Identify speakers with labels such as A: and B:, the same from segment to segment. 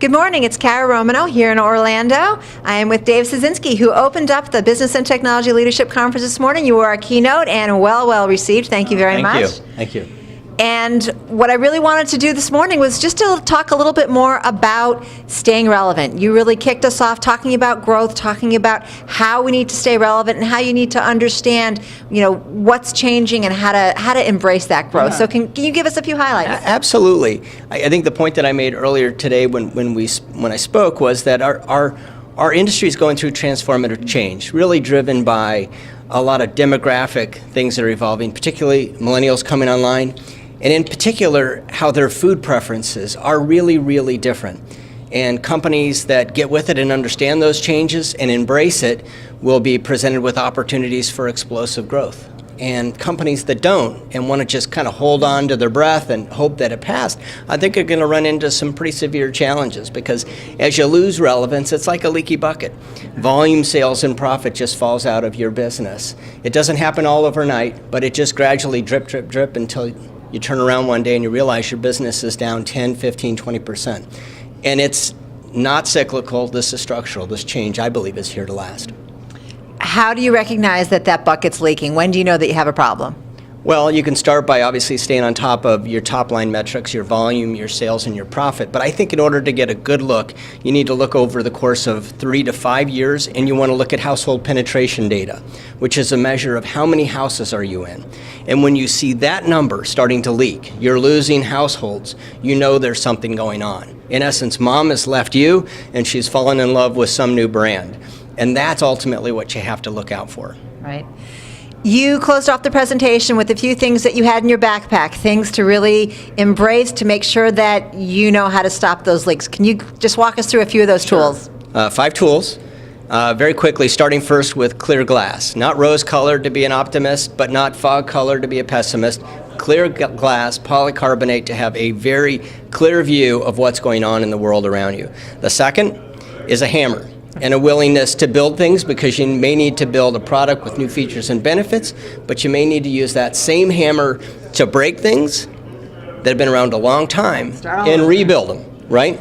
A: Good morning, it's Kara Romanow here in Orlando. I am with Dave Ciesinski, who opened up the Business and Technology Leadership Conference this morning. You were our keynote and well received. Thank you very much.
B: Thank you.
A: And what I really wanted to do this morning was just to talk a little bit more about staying relevant. You really kicked us off talking about growth, talking about how we need to stay relevant and how you need to understand, what's changing and how to embrace that growth. Yeah. So can you give us a few highlights?
B: Absolutely. I think the point that I made earlier today when I spoke was that our industry is going through transformative change, really driven by a lot of demographic things that are evolving, particularly millennials coming online. And in particular, how their food preferences are really, really different. And companies that get with it and understand those changes and embrace it will be presented with opportunities for explosive growth. And companies that don't and want to just kind of hold on to their breath and hope that it passed, I think are going to run into some pretty severe challenges, because as you lose relevance, it's like a leaky bucket. Volume, sales, and profit just falls out of your business. It doesn't happen all overnight, but it just gradually drip until you turn around one day and you realize your business is down 10, 15, 20%. And it's not cyclical, this is structural. This change, I believe, is here to last.
A: How do you recognize that bucket's leaking? When do you know that you have a problem?
B: Well, you can start by obviously staying on top of your top line metrics, your volume, your sales, and your profit. But I think in order to get a good look, you need to look over the course of 3 to 5 years, and you want to look at household penetration data, which is a measure of how many houses are you in. And when you see that number starting to leak, you're losing households, you know there's something going on. In essence, mom has left you, and she's fallen in love with some new brand. And that's ultimately what you have to look out for.
A: Right. You closed off the presentation with a few things that you had in your backpack, things to really embrace to make sure that you know how to stop those leaks. Can you just walk us through a few of those tools?
B: 5 tools. Very quickly, starting first with clear glass. Not rose-colored to be an optimist, but not fog-colored to be a pessimist. Clear glass, polycarbonate, to have a very clear view of what's going on in the world around you. The second is a hammer and a willingness to build things, because you may need to build a product with new features and benefits, but you may need to use that same hammer to break things that have been around a long time and rebuild them, right?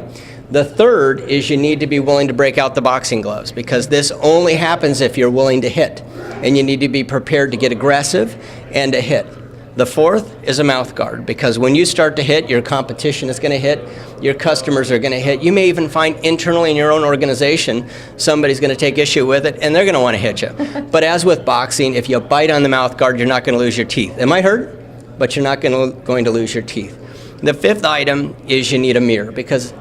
B: The third is you need to be willing to break out the boxing gloves, because this only happens if you're willing to hit, and you need to be prepared to get aggressive and to hit. The fourth is a mouth guard, because when you start to hit, your competition is going to hit, your customers are going to hit. You may even find internally in your own organization, somebody's going to take issue with it, and they're going to want to hit you. But as with boxing, if you bite on the mouth guard, you're not going to lose your teeth. It might hurt, but you're not going to lose your teeth. The fifth item is you need a mirror, because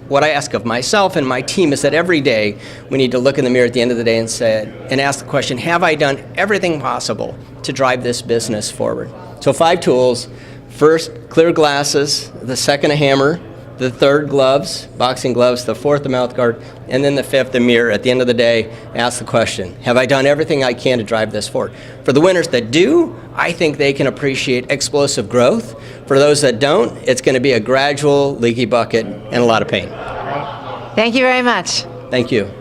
B: what I ask of myself and my team is that every day we need to look in the mirror at the end of the day and ask the question, have I done everything possible to drive this business forward? So 5 tools. First, clear glasses. The second, a hammer. The third, gloves, boxing gloves. The fourth, the mouth guard. And then the fifth, the mirror. At the end of the day, ask the question, have I done everything I can to drive this forward? For the winners that do, I think they can appreciate explosive growth. For those that don't, it's going to be a gradual leaky bucket and a lot of pain.
A: Thank you very much.
B: Thank you.